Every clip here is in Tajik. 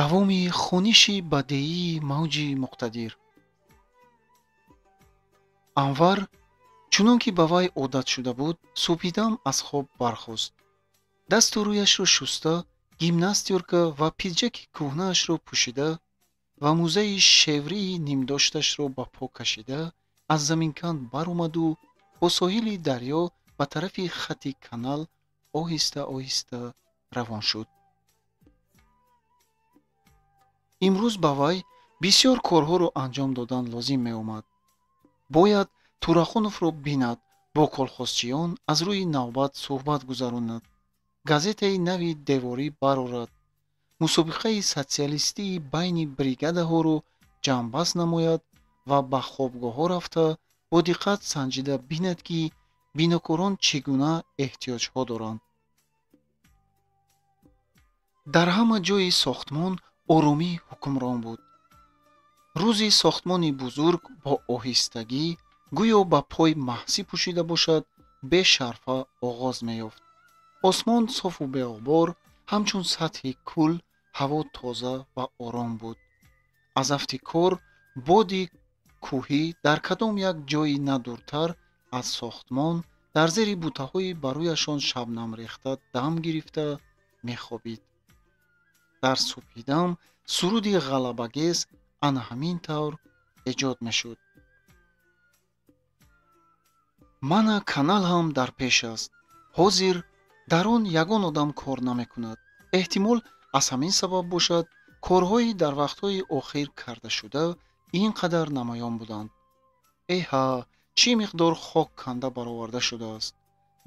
давоми хониши бадеии мавҷи муқтадир. анвар чунон ки ба вай одат шуда буд, субҳидам аз хоб бархост. дасту рӯяшро шуста, гимнастёрка ва пиҷаки кӯҳнаашро пӯшида ва мӯзаи шеврии нимдошташро ба по кашида, аз заминкан баромаду бо соҳили дарё ба тарафи хати канал оҳиста оҳиста равон шуд. имрӯз ба вай бисёр корҳоро анҷом додан лозим меомад. бояд Турахуновро бинад, бо колхозчиён аз рӯи навбат суҳбат гузаронад, газетаи нави деворӣ барорад, мусобиқаи социалистии байни бригадаҳоро ҷамъбаст намояд ва ба хобгоҳҳо рафта бо диққат санҷида бинад, ки бинокорон чӣ гуна эҳтиёҷҳо доранд. дар ҳама ҷои сохтмон оромӣ ҳукмрон буд. рӯзи сохтмони бузург бо оҳистагӣ, гӯё ба пой маҳсӣ пӯшида бошад, бешарфа оғоз меёфт. осмон софу беғубор, ҳамчун сатҳи кӯл, ҳаво тоза ва ором буд. аз афти кор, боди кӯҳӣ дар кадом як ҷойи надуртар аз сохтмон, дар зери бутаҳои ба рӯяшон шабнам рехта дам гирифта мехобид. дар субҳидам суруди ғалабагез ана ҳамин тавр эҷод мешуд: мана канал ҳам дар пеш аст. ҳозир дар он ягон одам кор намекунад. эҳтимол аз ҳамин сабаб бошад, корҳои дар вақтҳои охир кардашуда ин қадар намаён буданд. эҳа, чӣ миқдор хок канда бароварда шудааст.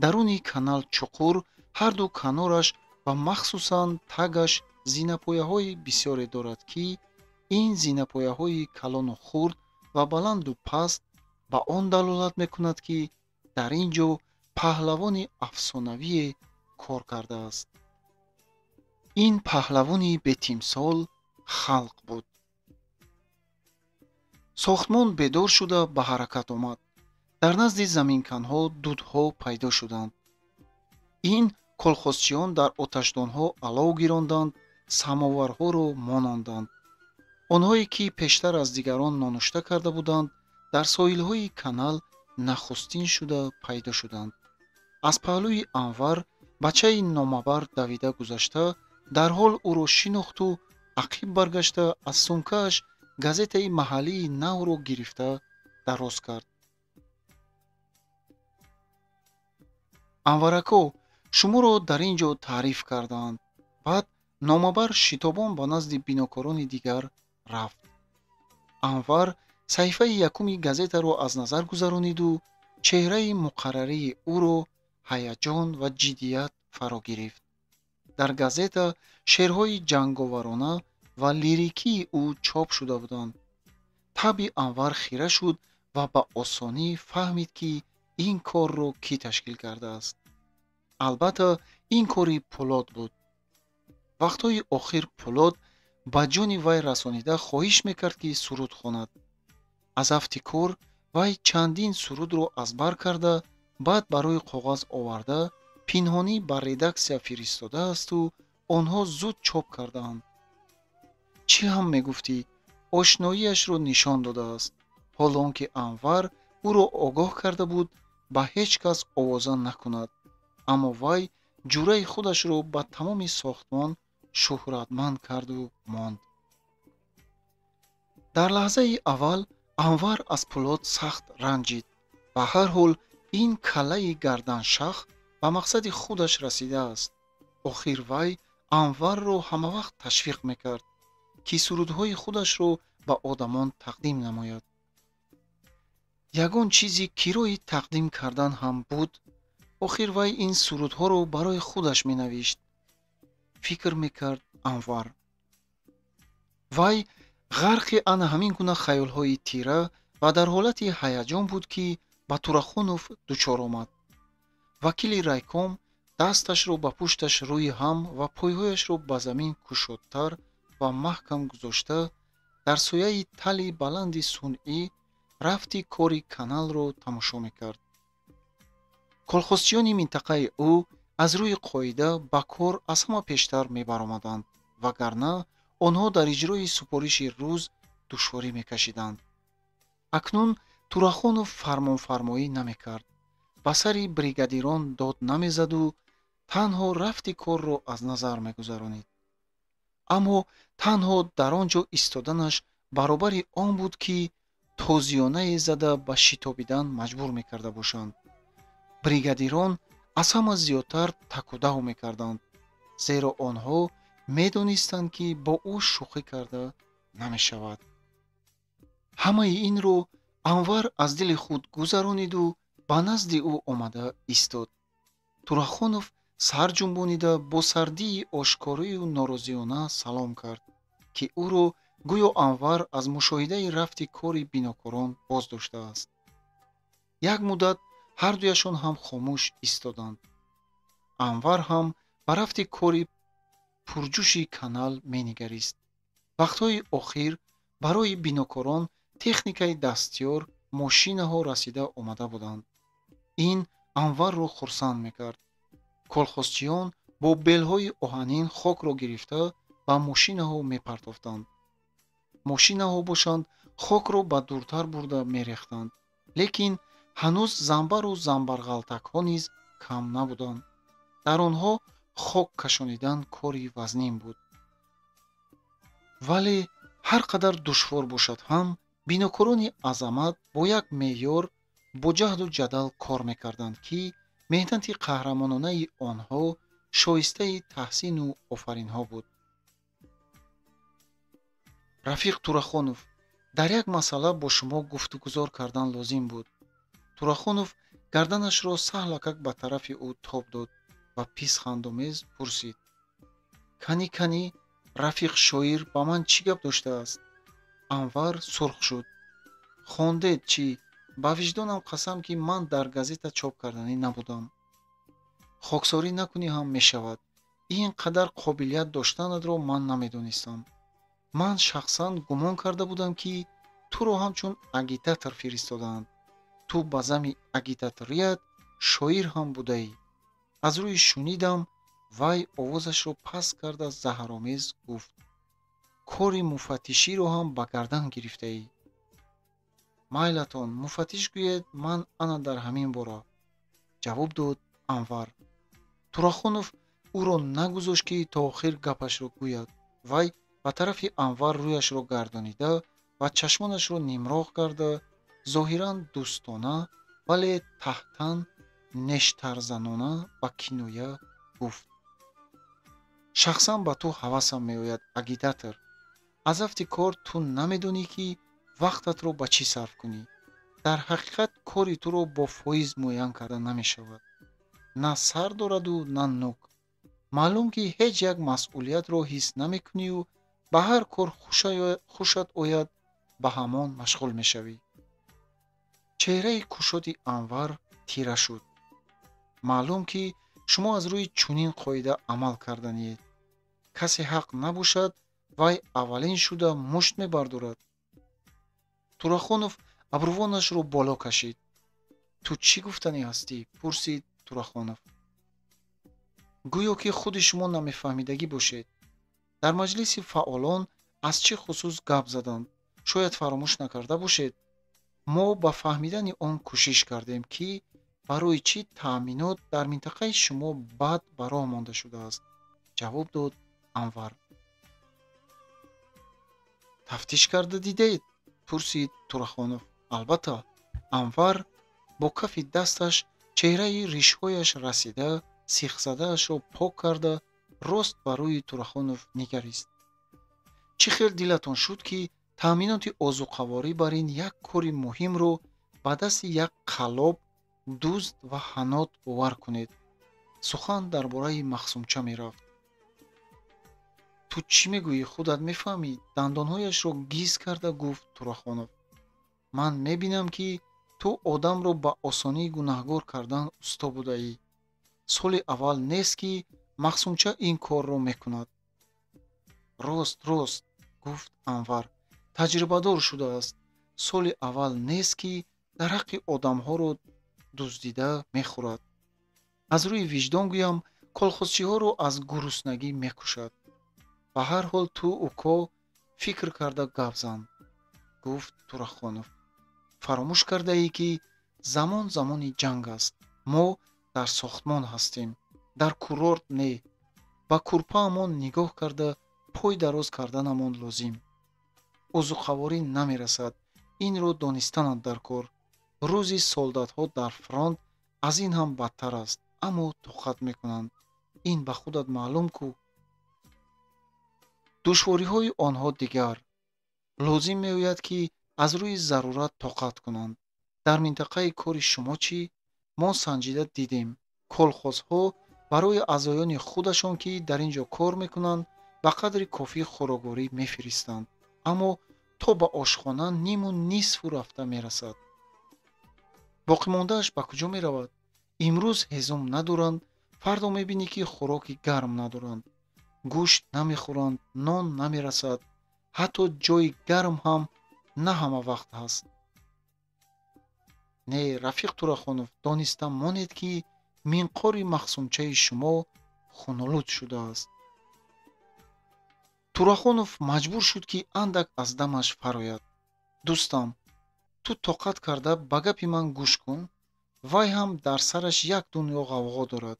даруни канал чуқур, ҳарду канораш ва махсусан тагаш зинапояҳои бисёре дорад, ки ин зинапояҳои калону хурд ва баланду паст ба он далолат мекунад, ки дар ин ҷо паҳлавони афсонавие кор кардааст. ин паҳлавони бетимсол халқ буд. сохтмон бедор шуда ба ҳаракат омад. дар назди заминканҳо дудҳо пайдо шуданд. ин колхозчиён дар оташдонҳо алов гиронданд, самоварҳоро мононданд. онҳое ки пештар аз дигарон нонушта карда буданд, дар соҳилҳои канал нахустин шуда пайдо шуданд. аз паҳлӯи анвар бачаи номабар давида гузашта, дарҳол ӯро шинохту ақиб баргашта, аз сумкааш газетаи маҳаллии навро гирифта дароз кард. анварако, шуморо дар ин ҷо таъриф кардаанд. баъд номабар шитобон ба назди бинокорони дигар рафт. анвар саҳифаи якуми газетаро аз назар гузарониду чеҳраи муқаррарии ӯро ҳаяҷон ва ҷиддият фаро гирифт. дар газета шеърҳои ҷанговарона ва лирикии ӯ чоп шуда буданд. табъи анвар хира шуд ва ба осонӣ фаҳмид, ки ин корро кӣ ташкил кардааст. албатта ин кори Полот буд. вақтҳои охир Полот ба ҷони вай расонида хоҳиш мекард, ки суруд хонад. аз афти кор вай чандин сурудро аз бар карда, баъд барои коғаз оварда, пинҳонӣ ба редаксия фиристодаасту онҳо зуд чоп кардаанд. чӣ ҳам мегуфтӣ, ошноиашро нишон додааст, ҳоло он ки анвар ӯро огоҳ карда буд ба ҳеҷ кас овоза накунад, аммо вай ҷураи худашро ба тамоми сохтмон шӯҳратманд карду монд. дар лаҳзаи аввал анвар аз Пулот сахт ранҷид. ба ҳар ҳол ин калаи гарданшах ба мақсади худаш расидааст. охир вай анварро ҳамавақт ташвиқ мекард, ки сурудҳои худашро ба одамон тақдим намояд. ягон чизи кирои тақдим кардан ҳам буд. охир вай ин сурудҳоро барои худаш менавишт, фикр мекард анвар. вай ғарқи ана ҳамин гуна хаёлҳои тира ва дар ҳолати ҳаяҷон буд, ки ба Турахунов дучор омад. вакили райком дасташро ба пушташ рӯи ҳам ва пойҳояшро ба замин кушодтар ва маҳкам гузошта, дар сояи тали баланди сунъӣ рафти кори каналро тамошо мекард. колхозчиёни минтақаи ӯ аз рӯи қоида ба кор аз ҳама пештар мебаромаданд, вагарна онҳо дар иҷрои супориши рӯз душворӣ мекашиданд. акнун Турахонов фармонфармоӣ намекард, ба сари бригадирон дод намезаду танҳо рафти корро аз назар мегузаронид. аммо танҳо дар он ҷо истоданаш баробари он буд, ки тозиёнае зада ба шитобидан маҷбур мекарда бошанд. бригадирон аз ҳама зиёдтар такудав мекарданд, зеро онҳо медонистанд, ки бо ӯ шӯхӣ карда намешавад. ҳамаи инро Анвар аз дили худ гузарониду ба назди ӯ омада истод. Турахонов сар ҷунбонида бо сардии ошкорию норозиёна салом кард, ки ӯро гӯё Анвар аз мушоҳидаи рафти кори бинокорон боз доштааст. як муддат ҳардуяшон ҳам хомӯш истоданд. Анвар ҳам ба рафти кори пурҷӯши канал менигарист. вақтҳои охир барои бинокорон техникаи дастёр, мошинаҳо расида омада буданд. ин Анварро хурсанд мекард. колхозчиён бо белҳои оҳанин хокро гирифта ба мошинаҳо мепартофтанд. мошинаҳо бошанд, хокро ба дуртар бурда мерехтанд, лекин ҳанӯз занбару занбарғалтакҳо низ кам набуданд. дар онҳо хок кашонидан кори вазнин буд. вале ҳар қадар душвор бошад ҳам, бинокорони азамат бо як меъёр бо ҷаҳду ҷадал кор мекарданд, ки меҳнати қаҳрамононаи онҳо шоистаи таҳсину офаринҳо буд. рафиқ Турахонов, дар як масъала бо шумо гуфтугузор кардан лозим буд. Турахонов гарданашро саҳлакак ба тарафи ӯ тоб дод ва писхандомез пурсид: кани рафиқ шоир ба ман чӣ гап доштааст? Анвар сурх шуд. хондед чӣ? ба виҷдонам қасам, ки ман дар газета чоп карданӣ набудам. хоксорӣ накунӣ ҳам мешавад. ин қадар қобилият доштанатро ман намедонистам. ман шахсан гумон карда будам, ки туро ҳамчун агитатор фиристодаанд. ту ба зами агитаторият шоир ҳам будаӣ. аз рӯи шунидам, вай овозашро паст карда заҳромез гуфт: кори муфаттиширо ҳам ба гардан гирифтаӣ. майлатон, муфаттиш гӯед, ман ана дар ҳамин бора, ҷавоб дод Анвар. Турахонов ӯро нагузошт, ки то охир гапашро гӯяд. вай ба тарафи Анвар рӯяшро гардонида ва чашмонашро нимроғ карда, зоҳиран дӯстона, вале таҳтан нештарзанона ба киноя гуфт: шахсан ба ту ҳавасам меояд, агитатор. аз афти кор ту намедонӣ, ки вақтатро ба чӣ сарф кунӣ. дар ҳақиқат кори туро бо фоиз муайян карда намешавад. на сар дораду на нӯк. маълум, ки ҳеҷ як масъулиятро ҳис намекунию ба ҳар кор хушат ояд ба ҳамон машғул мешавӣ. чеҳраи кушоди Анвар тира шуд. маълум, ки шумо аз рӯи чунин қоида амал карданиед. касе ҳақ набошад, вай аввалин шуда мушт мебардорад. Турахонов абрувонашро боло кашид. ту чӣ гуфтанӣ ҳастӣ? пурсид Турахонов. гӯё ки худи шумо намефаҳмидагӣ бошед. дар маҷлиси фаъолон аз чӣ хусус гап заданд? шояд фаромӯш накарда бошед. мо ба фаҳмидани он кӯшиш кардем, ки барои чӣ таъминот дар минтақаи шумо бад ба роҳ монда шудааст, ҷавоб дод Анвар. тафтиш карда дидед? пурсид Турахонов. албатта. Анвар бо кафи дасташ чеҳраи ришҳояш расида сихзадаашро пок карда рост ба рӯи Турахонов нигарист. чӣ хел дилатон шуд, ки таъминоти озуқаворӣ бар ин як кори муҳимро ба дасти як қаллоб, дузд ва ҳанот бовар кунед? сухан дар бораи Махсумча мерафт. ту чӣ мегӯӣ? худат мефаҳмӣ? дандонҳояшро гиз карда гуфт Турахонов. ман мебинам, ки ту одамро ба осонӣ гунаҳгор кардан усто будаӣ. соли аввал нест, ки Махсумча ин корро мекунад. рост гуфт Анвар. таҷрибадор шудааст. соли аввал нест, ки дар ҳаққи одамҳоро дуздида мехӯрад. аз рӯи виҷдон гӯям, колхозчиҳоро аз гуруснагӣ мекушад. ба ҳар ҳол ту уко фикр карда гап зан, гуфт Турахонов. Фаромӯш кардаӣ, ки замон замони ҷанг аст. Мо дар сохтмон ҳастем, дар курорт не. Ба курпаамон нигоҳ карда пой дароз карданамон лозим. узуқаворӣ намерасад. Инро донистанад дар кор. рӯзи солдатҳо дар фронт аз ин ҳам бадтар аст, аммо тоқат мекунанд. ин ба худат маълум ку. душвориҳои онҳо дигар. лозим меояд, ки аз рӯи зарурат тоқат кунанд. дар минтақаи кори шумо чӣ? мо санҷида дидем. колхозҳо барои аъзоёни худашон, ки дар ин ҷо кор мекунанд, ба қадри кофӣ хӯрокворӣ мефиристанд. аммо то ба ошхона ниму нисфу рафта мерасад. боқимондааш ба куҷо меравад? имрӯз ҳезум надоранд, фардо мебинӣ, ки хӯроки гарм надоранд. гӯшт намехӯранд, нон намерасад. ҳатто ҷои гарм ҳам на ҳама вақт ҳаст. не, Рафиқ Турахонов, дониста монед, ки минқори махсумчаи шумо хунолуд шудааст. Турахонов маҷбур шуд, ки андак аз дамаш фарояд. дӯстам, ту тоқат карда ба гапи ман гӯш кун. вай ҳам дар сараш як дунё ғавғо дорад.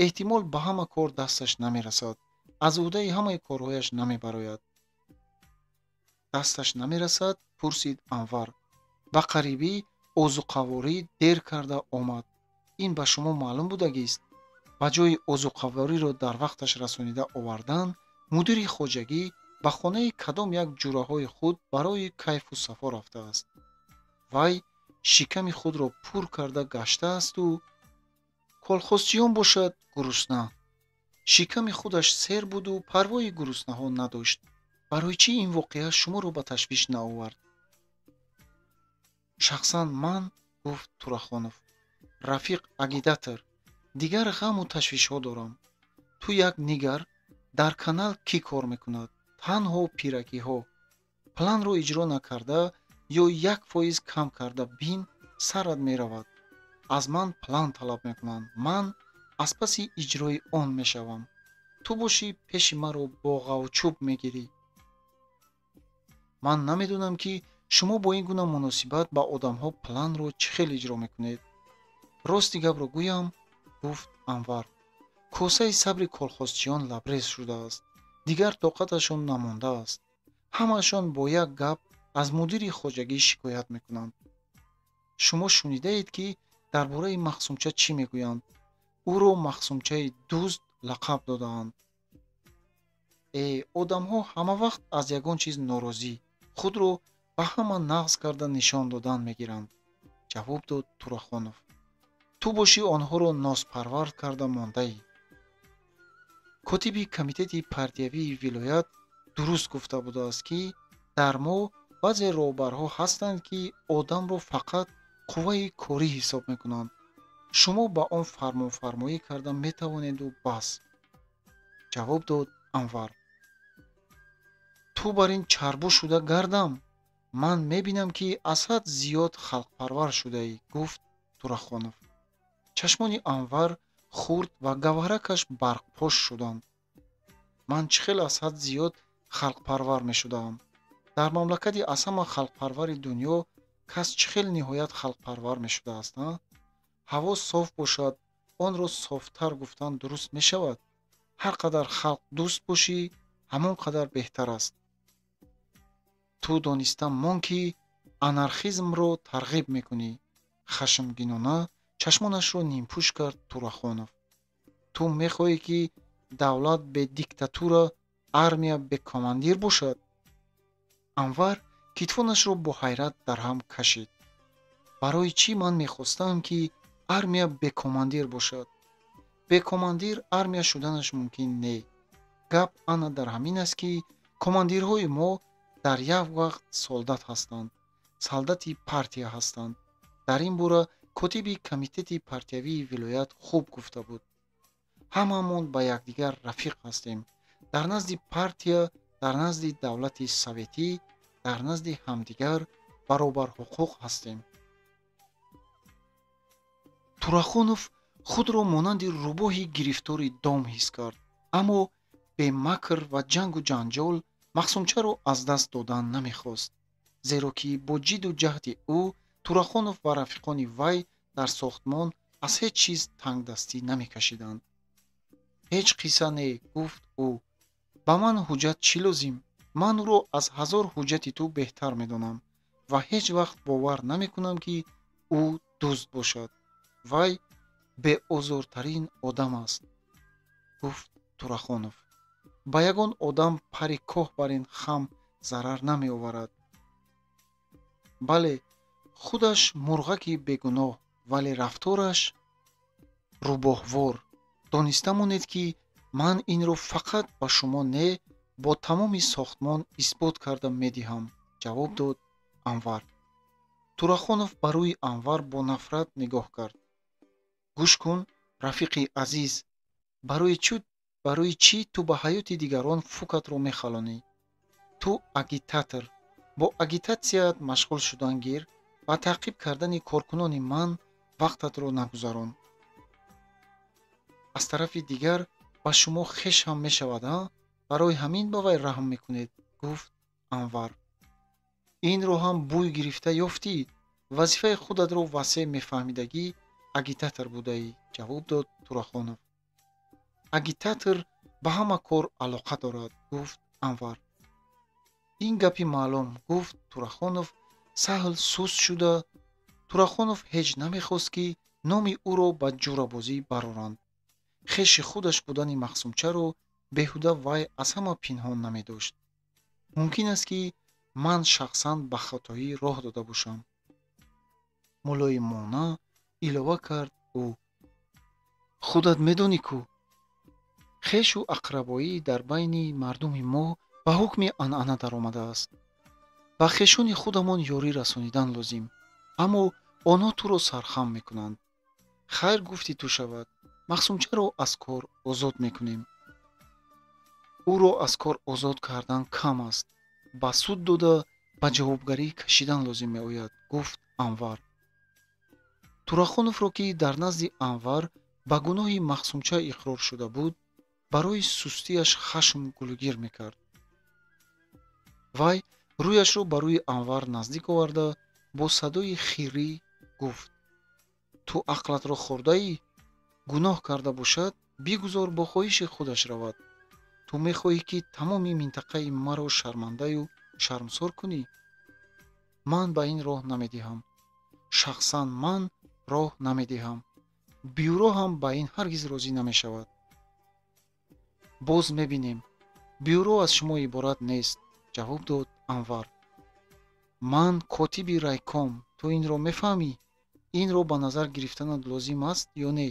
эҳтимол ба ҳама кор дасташ намерасад. аз ӯҳдаи ҳамаи корҳояш намебарояд. дасташ намерасад? пурсид Анвар. ба қарибӣ озуқаворӣ дер карда омад. ин ба шумо маълум будагист? ба ҷои озуқавориро дар вақташ расонида овардан, мудири хоҷагӣ ба хонаи кадом як ҷураҳои худ барои кайфу сафо рафтааст. вай шиками худро пур карда гаштаасту колхозчиён бошад гурусна. шиками худаш сер буду парвои гуруснаҳо надошт. барои чӣ ин воқеа шуморо ба ташвиш наовард? шахсан ман, гуфт Турахонов, Рафиқ агитатор, дигар ғаму ташвишҳо дорам. ту як нигар, дар канал кӣ кор мекунад? танҳо пиракиҳо. планро иҷро накарда ё 1% кам карда бин, сарат меравад. аз ман план талаб мекунанд. ман аз паси иҷрои он мешавам. ту бошӣ пеши маро бо ғавчӯб мегирӣ. ман намедонам, ки шумо бо ин гуна муносибат ба одамҳо планро чӣ хел иҷро мекунед. рости гапро гӯям, гуфт Анвар. косаи сабри колхозчиён лабрез шудааст. дигар тоқаташон намондааст. ҳамаашон бо як гап аз мудири хоҷагӣ шикоят мекунанд. шумо шунидаед, ки дар бораи Махсумча чӣ мегӯянд? ӯро Махсумчаи дӯст лақаб додаанд. одамҳо ҳама вақт аз ягон чиз норозӣ, худро ба ҳама нағз карда нишон додан мегиранд, ҷавоб дод Турахонов. ту бошӣ онҳоро нозпарвард карда мондаӣ. котиби комитети партиявии вилоят дуруст гуфта будааст, ки дар мо баъзе роҳбарҳо ҳастанд, ки одамро фақат қувваи корӣ ҳисоб мекунанд. шумо ба он фармонфармоӣ карда метавонеду бас, ҷавоб дод Анвар. ту бар ин чарбу шуда гардам? ман мебинам, ки аз ҳад зиёд халқпарвар шудаӣ, гуфт Турахонов. чашмони Анвар хурд ва гавҳаракаш барқпош шуданд. ман чӣ хел аз ҳад зиёд халқпарвар мешудаам? дар мамлакати аз ҳама халқпарвари дунё кас чӣ хел ниҳоят халқпарвар мешудааст? ҳаво соф бошад, онро софтар гуфтан дуруст мешавад. ҳар қадар халқ дӯст бошӣ, ҳамон қадар беҳтар аст. ту дониста мон, ки анархизмро тарғиб мекунӣ. хашмгинона чашмонашро нимпӯш кард Турахонов. ту мехоҳӣ, ки давлат бе диктатура, армия бе командир бошад? Анвар китфонашро бо ҳайрат дар ҳам кашид. барои чӣ ман мехостам, ки армия бе командир бошад? бе командир армия шуданаш мумкин не. гап ана дар ҳамин аст, ки командирҳои мо дар як вақт солдат ҳастанд, солдати партия ҳастанд. дар ин бора котиби комитети партиявии вилоят хуб гуфта буд. ҳамаамон ба якдигар рафиқ ҳастем. дар назди партия, дар назди давлати советӣ, дар назди ҳамдигар баробарҳуқуқ ҳастем. Турахонов худро монанди рӯбоҳи гирифтори дом ҳис кард. аммо бе макр ва ҷангу ҷанҷол махсумчаро аз даст додан намехост, зеро ки бо ҷидду ҷаҳди ӯ Турахонов ва рафиқони вай дар сохтмон аз ҳеҷ чиз тангдастӣ намекашиданд. ҳеҷ қисса не, гуфт ӯ. ба ман ҳуҷҷат чӣ лозим? ман ӯро аз ҳазор ҳуҷҷати ту беҳтар медонам ва ҳеҷ вақт бовар намекунам ки ӯ дузд бошад. вай беозортарин одам аст, гуфт Турахонов. ба ягон одам пари коҳ бар ин хам зарар намеоварад. бале, худаш мурғаки бегуноҳ, вале рафтораш рӯбоҳвор. дониста монед, ки ман инро фақат ба шумо не, бо тамоми сохтмон исбот карда медиҳам, ҷавоб дод Анвар. Турахонов ба рӯи Анвар бо нафрат нигоҳ кард. гӯш кун, рафиқи азиз, барои чӣ ту ба ҳаёти дигарон фукатро мехалонӣ? ту агитатор. бо агитатсияат машғул шудан гир ва таъқиб кардани коркунони ман вақтатро нагузарон. аз тарафи дигар ба шумо хеш ҳам мешавад, барои ҳамин ба вай раҳм мекунед, гуфт Анвар. инро ҳам бӯй гирифта ёфтӣ? вазифаи худатро васеъ мефаҳмидагӣ агитатор будаӣ, ҷавоб дод Турахонов. агитатор ба ҳама кор алоқа дорад, гуфт Анвар. ин гапи маълум, гуфт Турахонов саҳл суст шуда. Турахонов ҳеҷ намехост, ки номи ӯро ба ҷурабозӣ бароранд. хеши худаш будани махсумчаро беҳуда вай аз ҳама пинҳон намедошт. мумкин аст, ки ман шахсан ба хатоӣ роҳ дода бошам. мулоимона илова кард ӯ. худат медонӣ кӯ? хешу ақрабоӣ дар байни мардуми мо ба ҳукми анъана даромадааст. ба хешони худамон ёрӣ расонидан лозим, аммо онҳо туро сархам мекунанд. хайр гуфти ту шавад, махсумчаро аз кор озод мекунем. ӯро аз кор озод кардан кам аст. ба суд дода ба ҷавобгарӣ кашидан лозим меояд, гуфт Анвар. Турахоновро, ки дар назди Анвар ба гуноҳи махсумча иқрор шуда буд, барои сустиаш хашм гулӯгир мекард. вай рӯяшро ба рӯи Анвар наздик оварда бо садои хирӣ гуфт: ту ақлатро хӯрдаӣ? гуноҳ карда бошад, бигузор бо хоҳиши худаш равад. ту мехоҳӣ, ки тамоми минтақаи маро шармандаю шармсор кунӣ? ман ба ин роҳ намедиҳам. шахсан ман роҳ намедиҳам. бюро ҳам ба ин ҳаргиз розӣ намешавад. боз мебинем. бюро аз шумо иборат нест, ҷавоб дод Анвар. ман котиби райком. ту инро мефаҳмӣ? инро ба назар гирифтанат лозим аст ё не?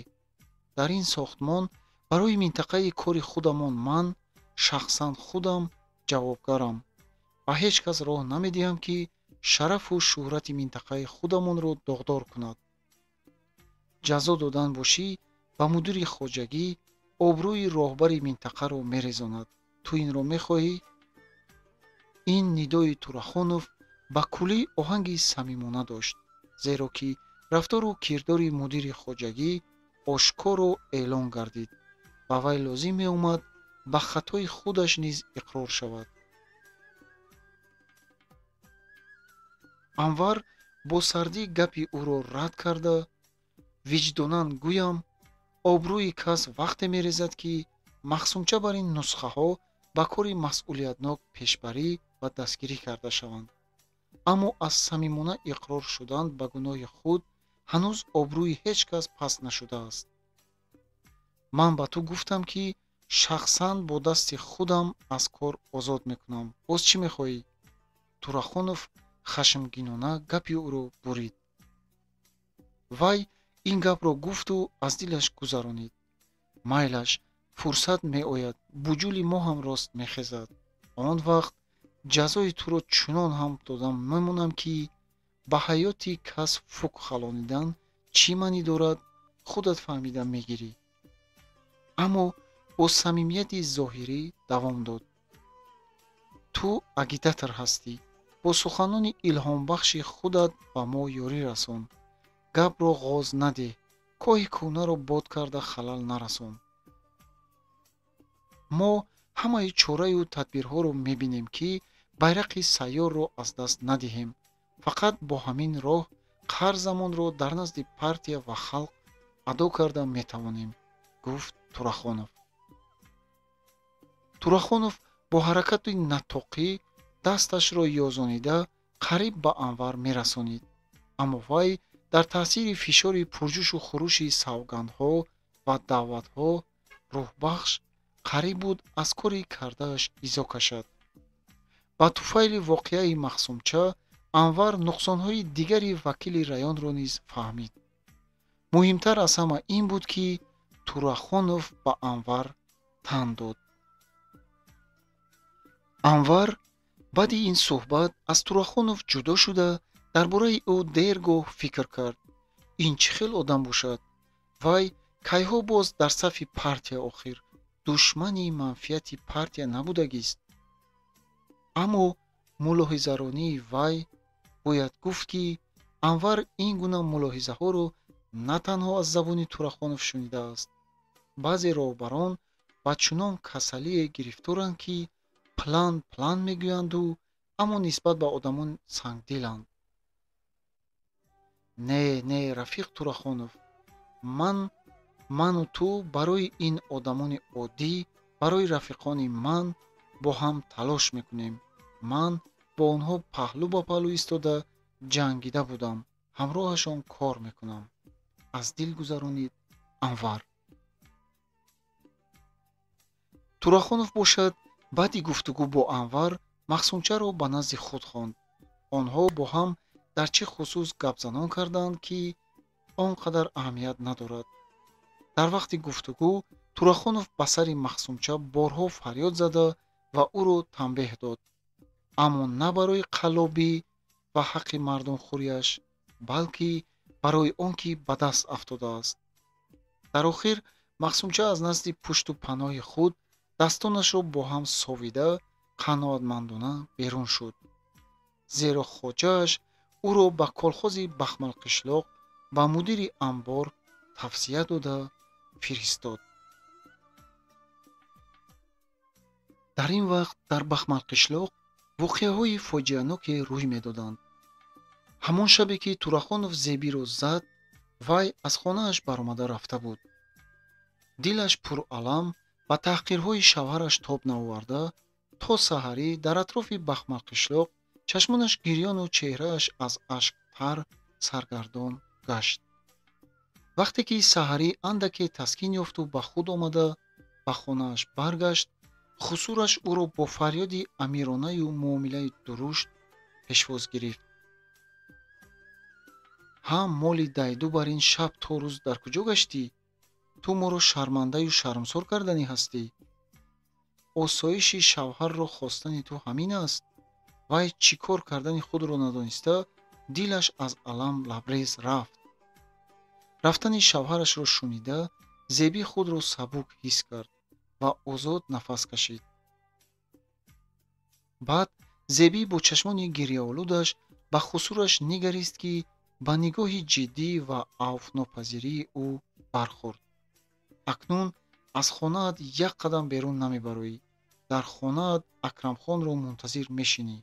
дар ин сохтмон барои минтақаи кори худамон ман шахсан худам ҷавобгарам ва ҳеҷ кас роҳ намедиҳам, ки шарафу шӯҳрати минтақаи худамонро доғдор кунад. ҷазо додан бошӣ ба мудири хоҷагӣ обрӯи роҳбари минтақаро мерезонад. ту инро мехоҳӣ? ин нидои Турахонов ба куллӣ оҳанги самимона дошт, зеро ки рафтору кирдори мудири хоҷагӣ ошкоро эълон гардид ва вай лозим меомад ба хатои худаш низ иқрор шавад. Анвар бо сардӣ гапи ӯро рад карда: виҷдонан гӯям, обрӯи кас вақте мерезад, ки махсумча бар ин нусхаҳо ба кори масъулиятнок пешбарӣ ва дастгирӣ карда шаванд. аммо аз самимона иқрор шудан ба гуноҳи худ ҳанӯз обрӯи ҳеҷ кас паст нашудааст. ман ба ту гуфтам, ки шахсан бо дасти худам аз кор озод мекунам. боз чӣ мехоҳӣ? Турахонов хашмгинона гапи ӯро бурид. вай ин гапро гуфту аз дилаш гузаронид. майлаш, фурсат меояд, буҷули мо ҳам рост мехезад. он вақт ҷазои туро чунон ҳам дода мемонам, ки ба ҳаёти кас фук халонидан чӣ маънӣ дорад, худат фаҳмида мегирӣ. аммо бо самимияти зоҳирӣ давом дод: ту агитатор ҳастӣ. бо суханони илҳомбахши худат ба мо ёрӣ расон. гапро ғоз надеҳ, коҳи кӯнаро бод карда халал нарасон. мо ҳамаи чораю тадбирҳоро мебинем, ки байрақи сайёрро аз даст надиҳем. Фақат бо ҳамин роҳ қарзамонро дар назди партия ва халқ адо карда метавонем, гуфт Турахонов. Турахонов бо ҳаракати натоқӣ дасташро ёзонида қариб ба Анвар мерасонид. Аммо вай дар таъсири фишори пурҷӯшу хурӯши савгандҳо ва даъватҳо рӯҳбахш қариб буд аз кори кардааш изо кашад. ба туфайли воқеаи Махсумча, Анвар нуқсонҳои дигари вакили раёнро низ фаҳмид. муҳимтар аз ҳама ин буд, ки Турахонов ба Анвар тан дод. Анвар баъди ин суҳбат аз Турахонов ҷудо шуда, дар бораи ӯ дер гоҳ фикр кард. Ин чӣ хел одам бошад? Вай кайҳо боз дар сафи партия охир душмани манфиати партия набудагист? Аммо мулоҳизаронии вай бояд гуфт, ки Анвар ин гуна мулоҳизаҳоро на танҳо аз забони Турахонов шунидааст. баъзе роҳбарон ба чунон касалие гирифторанд, ки план мегӯянду, аммо нисбат ба одамон сангдиланд. Не, рафиқ Турахонов, ману ту барои ин одамони оддӣ, барои рафиқони ман бо ҳам талош мекунем. ман бо онҳо паҳлӯ ба паҳлӯ истода ҷангида будам, ҳамроҳашон кор мекунам, аз дил гузаронид Анвар. Турахонов бошад баъди гуфтугӯ бо Анвар Махсумчаро ба назди худ хонд. онҳо бо ҳам дар чӣ хусус гапзанон карданд, ки он қадар аҳамият надорад. дар вақти гуфтугӯ Турахонов ба сари Махсумча борҳо фарёд зада ва ӯро танбеҳ дод, аммо на барои қаллобӣ ва ҳаққи мардумхӯриаш, балки барои он ки ба даст афтодааст. дар охир Махсумча аз назди пушту паноҳи худ дастонашро бо ҳам совида қаноатмандона берун шуд, зеро хоҷааш ӯро ба колхози Бахмалқишлоқ ба мудири амбор тавсия дода фиристод. дар ин вақт дар Бахмалқишлоқ воқеаҳои фоҷианоке рӯй медоданд. ҳамон шабе ки Турахонов Зебиро зад, вай аз хонааш баромада рафта буд. дилаш пуралам ба таҳқирҳои шавҳараш тоб наоварда, то саҳарӣ дар атрофи Бахмалқишлоқ чашмонаш гирёну чеҳрааш аз ашк тар саргардон гашт. вақте ки саҳарӣ андаке таскин ёфту ба худ омада ба хонааш баргашт, хусураш ӯро бо фарёди амиронаю муомилаи дурушт пешвоз гирифт. ҳам моли дайду бар ин шаб то рӯз дар куҷо гаштӣ? ту моро шармандаю шармсор карданӣ ҳастӣ? осоиши шавҳарро хостани ту ҳамин аст? вай чӣ кор кардани худро надониста, дилаш аз алам лабрез рафт. рафтани шавҳарашро шунида, Зеби худро сабук ҳис кард ва озод нафас кашид. баъд Зеби бо чашмони гирьяолудаш ба хусураш нигарист, ки ба нигоҳи ҷиддӣ ва авфнопазирии ӯ бархӯрд. акнун аз хонаат як қадам берун намебароӣ. дар хонаат Акрамхонро мунтазир мешинӣ.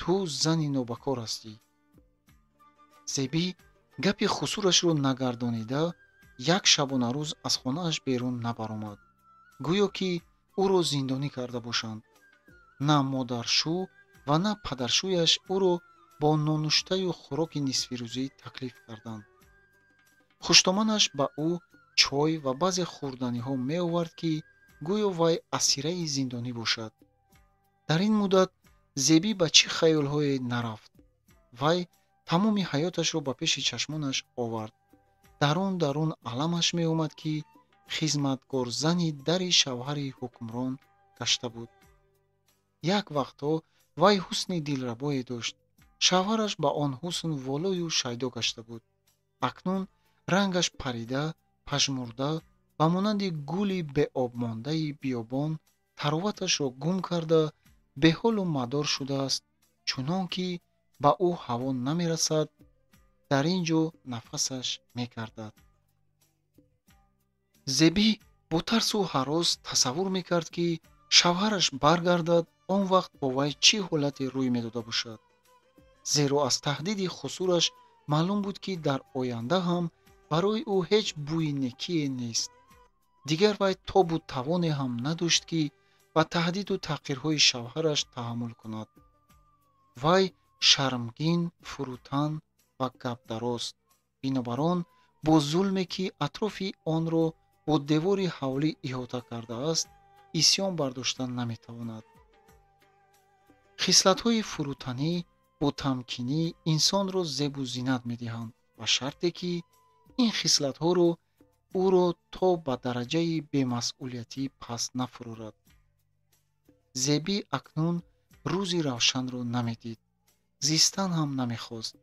ту зани нобакор ҳастӣ. Зеби гапи хусурашро нагардонида, як шабонарӯз аз хонааш берун набаромад. гӯё ки ӯро зиндонӣ карда бошанд. на модаршу ва на падаршӯяш ӯро бо нонуштаю хӯроки нисфирӯзӣ таклиф карданд. хуштоманаш ба ӯ чой ва баъзе хӯрданиҳо меовард, ки гӯё вай асираи зиндонӣ бошад. дар ин муддат Зеби ба чӣ хаёлҳое нарафт. вай тамоми ҳаёташро ба пеши чашмонаш овард. дарун аламаш меомад, ки хизматгорзани дари шавҳари ҳукмрон гашта буд. як вақтҳо вай ҳусни дилрабое дошт. шавҳараш ба он ҳусн волою шайдо гашта буд. акнун рангаш парида, пажмурда ва монанди гули беобмондаи биёбон тароваташро гум карда, беҳолу мадор шудааст, чунон ки ба ӯ ҳаво намерасад, дар ин ҷо нафасаш мекардад. Зеби бо тарсу ҳарос тасаввур мекард, ки шавҳараш баргардад, он вақт бо вай чӣ ҳолате рӯй медода бошад. зеро аз таҳдиди хусураш маълум буд, ки дар оянда ҳам барои ӯ ҳеҷ бӯи некие нест. дигар вай тобу тавоне ҳам надошт, ки ба таҳдиду таҳқирҳои шавҳараш таҳаммул кунад. вай шармгин, фурӯтан ва гапдарост. бинобар он бо зулме, ки атрофи онро бо девори ҳавлӣ иҳота кардааст, исьён бардошта наметавонад. хислатҳои фурӯтанӣ бо тамкинӣ инсонро зебу зинат медиҳанд, ба шарте, ки ин хислатҳоро ӯро то ба дараҷаи бемасъулиятӣ паст нафурорад. зебӣ акнун рӯзи равшанро намедид, зистан ҳам намехост.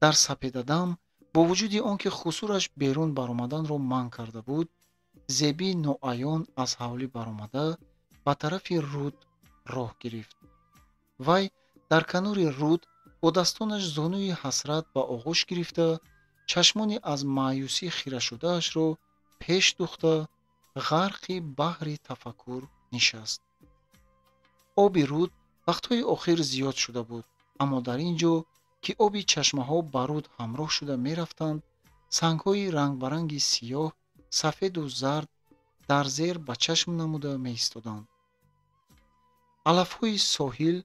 дар сапедадам бо вуҷуди он ки хусураш берун баромаданро манъ карда буд, зебӣ ноаён аз ҳавлӣ баромада ба тарафи руд роҳ гирифт. вай дар канори руд бо дастонаш зонуи ҳасрат ба оғӯш гирифта, чашмони аз маъюсӣ хирашудаашро пеш духта, ғарқи баҳри тафаккур нишаст. оби руд вақтҳои охир зиёд шуда буд, аммо дар ин ҷо, ки оби чашмаҳо ба руд ҳамроҳ шуда мерафтанд, сангҳои рангбаранги сиёҳ, сафеду зард дар зер ба чашм намуда меистоданд. алафҳои соҳил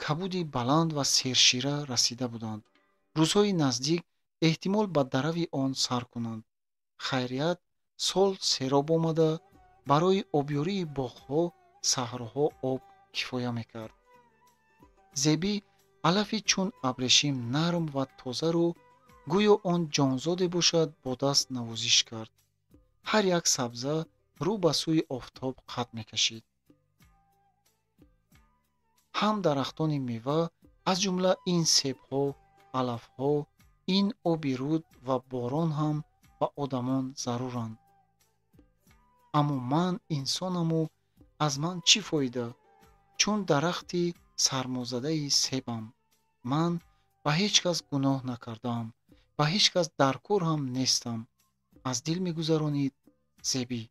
кабуди баланд ва сершира расида буданд. рӯзҳои наздик эҳтимол ба дарави он сар кунанд. хайрият, сол сероб омада, барои обёрии боғҳо, саҳроҳо об кифоя мекард. зебӣ алафи чун абрешим нарм ва тозаро, гӯё он ҷонзоде бошад, бо даст навозиш кард. ҳар як сабза рӯ ба сӯи офтоб қад мекашид. ҳам дарахтони мева, аз ҷумла ин себҳо, алафҳо, ин оби руд ва борон ҳам ба одамон заруранд. аммо ман инсонаму аз ман чӣ фоида? чун дарахти сармозадаи себам. ман ба ҳеҷ кас гуноҳ накардаам, ба ҳеҷ кас дар кор ҳам нестам. аз дил мегузаронид зебӣ.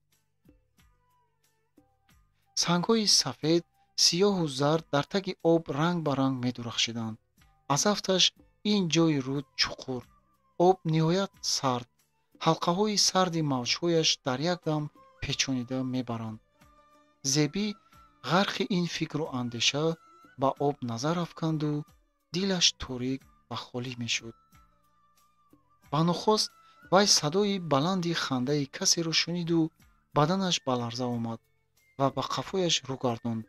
сангҳои сафед, сиёҳу зард дар таги об ранг ба ранг медурахшиданд. аз афташ ин ҷои руд чуқур, об ниҳоят сард, ҳалқаҳои сарди мавҷҳояш дар якдам печонида мебаранд. зебӣ ғарқи ин фикру андеша ба об назар афканду дилаш торик ва холӣ мешуд. ба нохост вай садои баланди хандаи касеро шуниду баданаш ба ларза омад ва ба қафояш рӯ гардонд.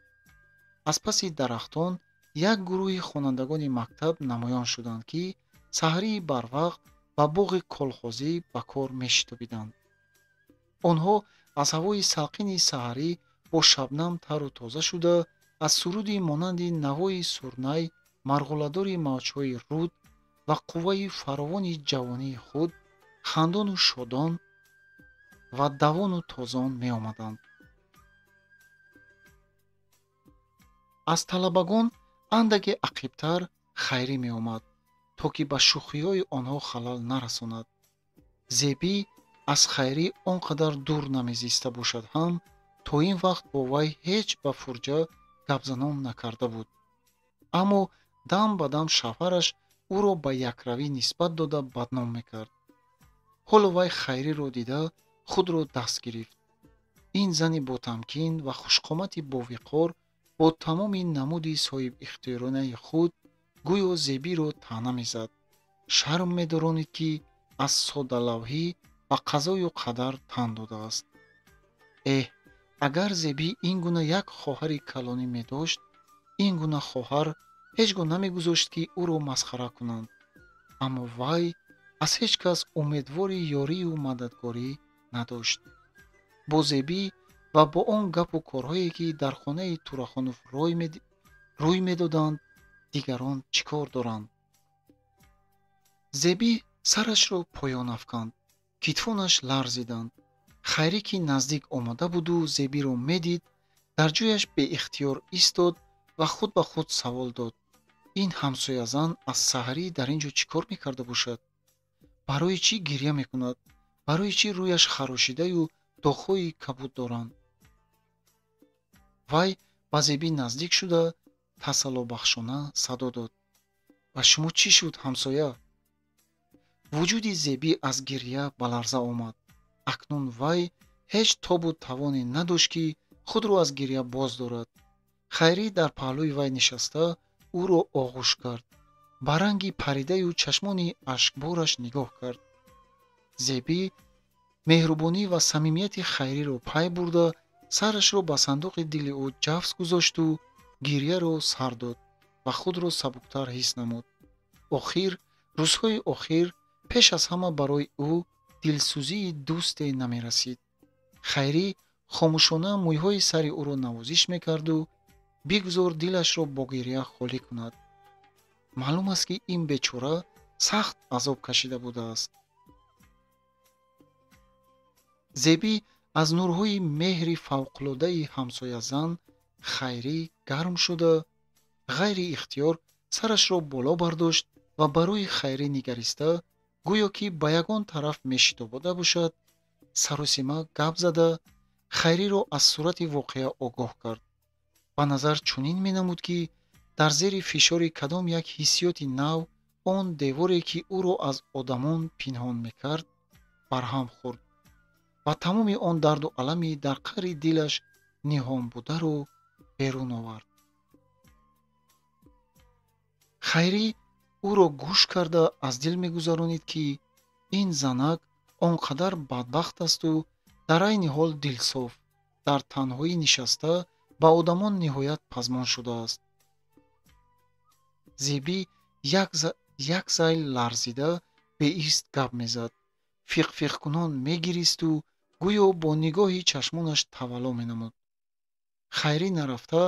аз паси дарахтон як гурӯҳи хонандагони мактаб намоён шуданд, ки саҳрии барвақт ба боғи колхозӣ ба кор мешитобиданд. онҳо аз ҳавои салқини саҳарӣ бо шабнам тару тоза шуда, аз суруди монанди навои сурнай, марғуладори мавҷҳои руд ва қувваи фаровони ҷавонии худ хандону шодон ва давону тозон меомаданд. аз талабагон андаке ақибтар хайрӣ меомад, то ки ба шӯхиҳои онҳо халал нарасонад. зебӣ аз хайрӣ он қадар дур намезиста бошад ҳам, то ин вақт бо вай ҳеҷ ба фурҷа гапзанон накарда буд. аммо дам ба дам шавҳараш ӯро ба якравӣ нисбат дода бадном мекард. ҳоло вай хайриро дида худро даст гирифт. ин зани ботамкин ва хушқомати бовиқор бо тамоми намуди соҳибихтиёрона худ гӯё зебиро таъна мезад. шарм медоронид, ки аз соддалавҳӣ ба қазою қадар тан додааст. агар зебӣ ин гуна як хоҳари калонӣ медошт, ин гуна хоҳар ҳеҷ гоҳ намегузошт, ки ӯро масхара кунанд. аммо вай аз ҳеҷ кас умедвори ёрию мададгорӣ надошт. бо зебӣ ва бо он гапу корҳое, ки дар хонаи Турахонов рӯй медоданд, дигарон чӣ кор доранд? зебӣ сарашро поён афканд, китфонаш ларзиданд. хайрӣ, ки наздик омода буду зебиро медид, дар ҷояш беихтиёр истод ва худ ба худ савол дод: ин ҳамсоязан аз саҳрӣ дар ин ҷо чӣ кор мекарда бошад? барои чӣ гирья мекунад? барои чӣ рӯяш харошидаю доғҳои кабуд доранд? вай ба Зеби наздик шуда тасаллобахшона садо дод: ба шумо чӣ шуд, ҳамсоя? вуҷуди Зеби аз гирья ба ларза омад. акнун вай ҳеҷ тобу тавоне надошт ки худро аз гирья боз дорад. хайрӣ дар паҳлӯи вай нишаста ӯро оғӯш кард. ба ранги паридаю чашмони ашкбораш нигоҳ кард. Зеби меҳрубонӣ ва самимияти Хайриро пай бурда, сарашро ба сандуқи дили ӯ ҷафз гузошту гирьяро сар дод ва худро сабуктар ҳис намуд. охир рӯзҳои охир пеш аз ҳама барои ӯ дилсӯзии дӯсте намерасид. Хайрӣ хомӯшона мӯйҳои сари ӯро навозиш мекарду бигузор дилашро бо гирья холӣ кунад. маълум аст ки ин бечора сахт азоб кашида будааст. Зеби аз нурҳои меҳри фавқулодаи ҳамсоязан Хайрӣ гарм шуда, ғайри ихтиёр сарашро боло бардошт ва ба рӯи Хайрӣ нигариста, гӯё ки ба ягон тараф мешитобода бошад, саросима гап зада Хайриро аз сурати воқеа огоҳ кард. ба назар чунин менамуд, ки дар зери фишори кадом як ҳиссиёти нав он деворе, ки ӯро аз одамон пинҳон мекард, барҳам хӯрд ва тамоми он дарду алами дар қаъри дилаш ниҳон бударо берун овард. Хайрӣ ӯро гӯш карда аз дил мегузаронид, ки ин занак он қадар бадбахт асту дар айни ҳол дилсоф, дар танҳоӣ нишаста ба одамон ниҳоят пазмон шудааст. Зеби як зайл ларзида беист гап мезад, фиқфиқкунон мегиристу гӯё бо нигоҳи чашмонаш тавалло менамуд. Хайрӣ нарафта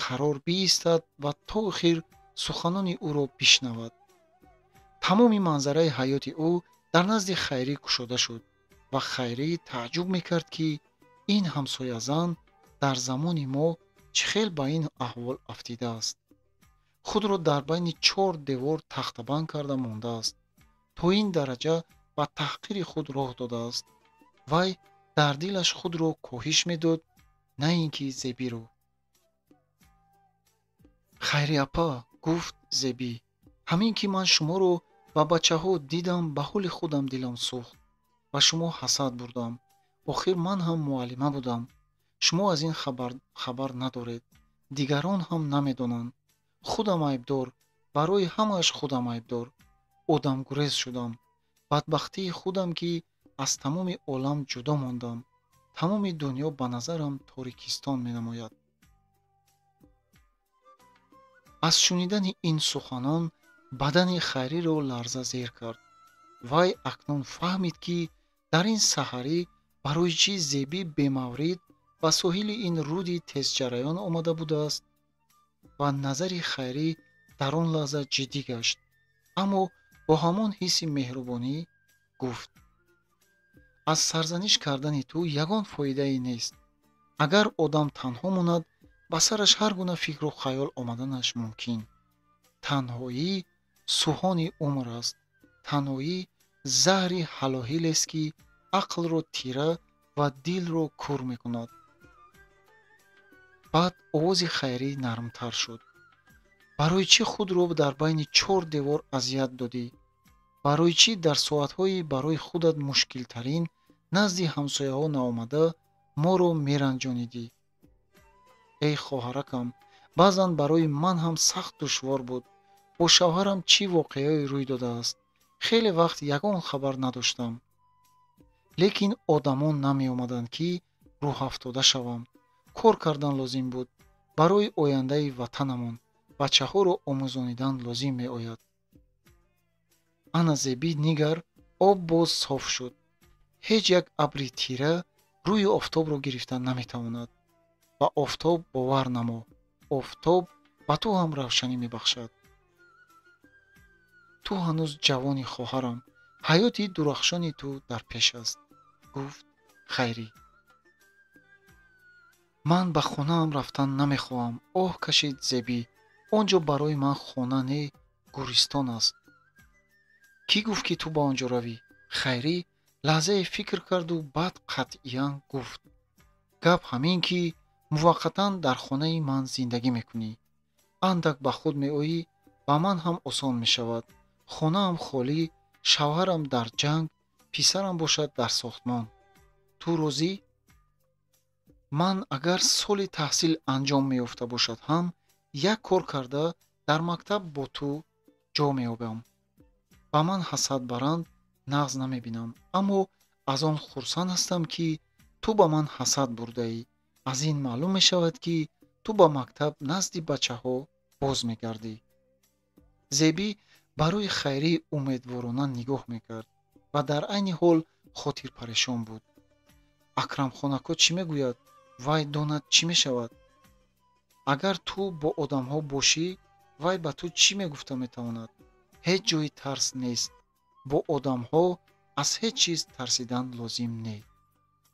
қарор биистад ва то охир суханони ӯро бишнавад. тамоми манзараи ҳаёти ӯ дар назди Хайрӣ кушода шуд ва Хайрӣ тааҷҷуб мекард, ки ин ҳамсоязан дар замони мо чӣ хел ба ин аҳвол афтидааст. худро дар байни 4 девор тахтабанд карда мондааст. то ин дараҷа ба таҳқири худ роҳ додааст. вай дар дилаш худро коҳиш медод, на ин ки Зебиро. хайри апа, гуфт Зеби, ҳамин ки ман шуморо ва бачаҳо дидам, ба ҳоли худам дилам сӯхт. ба шумо ҳасад бурдам. охир ман ҳам муаллима будам. шумо аз ин хабар надоред. дигарон ҳам намедонанд. худам айбдор, барои ҳамааш худам айбдор. одамгурез шудам. бадбахтии худам, ки аз тамоми олам ҷудо мондам. тамоми дунё ба назарам торикистон менамояд. аз шунидани ин суханон бадани Хайриро ларза зер кард. вай акнун фаҳмид, ки дар ин саҳарӣ барои чӣ Зеби бемаврид ба соҳили ин рӯди тезҷараён омада будааст. ва назари Хайрӣ дар он лаҳза ҷиддӣ гашт, аммо бо ҳамон ҳисси меҳрубонӣ гуфт: аз сарзаниш кардани ту ягон фоидае нест. агар одам танҳо монад, ба сараш ҳар гуна фикру хаёл омаданаш мумкин. танҳоӣ сӯҳони умр аст. танҳоӣ заҳри ҳалоҳилест, ки ақлро тира ва дилро кур мекунад. баъд овози Хайрӣ нармтар шуд. барои чӣ худро дар байни 4 девор азият додӣ? барои чӣ дар соатҳои барои худат мушкилтарин назди ҳамсояҳо наомада моро меранҷонидӣ? эй хоҳаракам, баъзан барои ман ҳам сахт душвор буд. бо шавҳарам чӣ воқеаҳое рӯй додааст. хеле вақт ягон хабар надоштам. лекин одамон намеомаданд, ки рӯҳафтода шавам. кор кардан лозим буд. барои ояндаи ватанамон бачаҳоро омӯзонидан лозим меояд. ана Зеби нигар, об боз соф шуд. ҳеҷ як абри тира рӯи офтобро гирифта наметавонад. ба офтоб бовар намо. офтоб ба ту ҳам равшанӣ мебахшад. ту ҳанӯз ҷавонӣ, хоҳарам. ҳаёти дурахшони ту дар пеш аст, гуфт Хайрӣ. ман ба хонаам рафтан намехоҳам, оҳ кашид Зеби. он ҷо барои ман хона не, гӯристон аст. кӣ гуфт, ки ту ба он ҷо равӣ? Хайрӣ лаҳзае фикр карду баъд қатъиян гуфт: гап ҳамин, ки муваққатан дар хонаи ман зиндагӣ мекунӣ. андак ба худ меоӣ, ба ман ҳам осон мешавад. хонаам холӣ, шавҳарам дар ҷанг, писарам бошад дар сохтмон. ту розӣ? ман агар соли таҳсил анҷом меёфта бошад ҳам, як кор карда дар мактаб бо ту ҷо меёбам. ба ман ҳасад баранд, нағз намебинам, аммо аз он хурсанд ҳастам, ки ту ба ман ҳасад бурдаӣ. аз ин маълум мешавад, ки ту ба мактаб назди бачаҳо боз мегардӣ. зебӣ ба рӯи Хайрӣ умедворона нигоҳ мекард ва дар айни ҳол хотирпарешон буд. Акрамхонако чӣ мегӯяд? Вай донад чӣ мешавад? агар ту бо одамҳо бошӣ, вай ба ту чӣ мегуфта метавонад? ҳеҷ ҷои тарс нест. бо одамҳо аз ҳеҷ чиз тарсидан лозим не.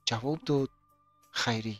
ҷавоб дод Хайрӣ.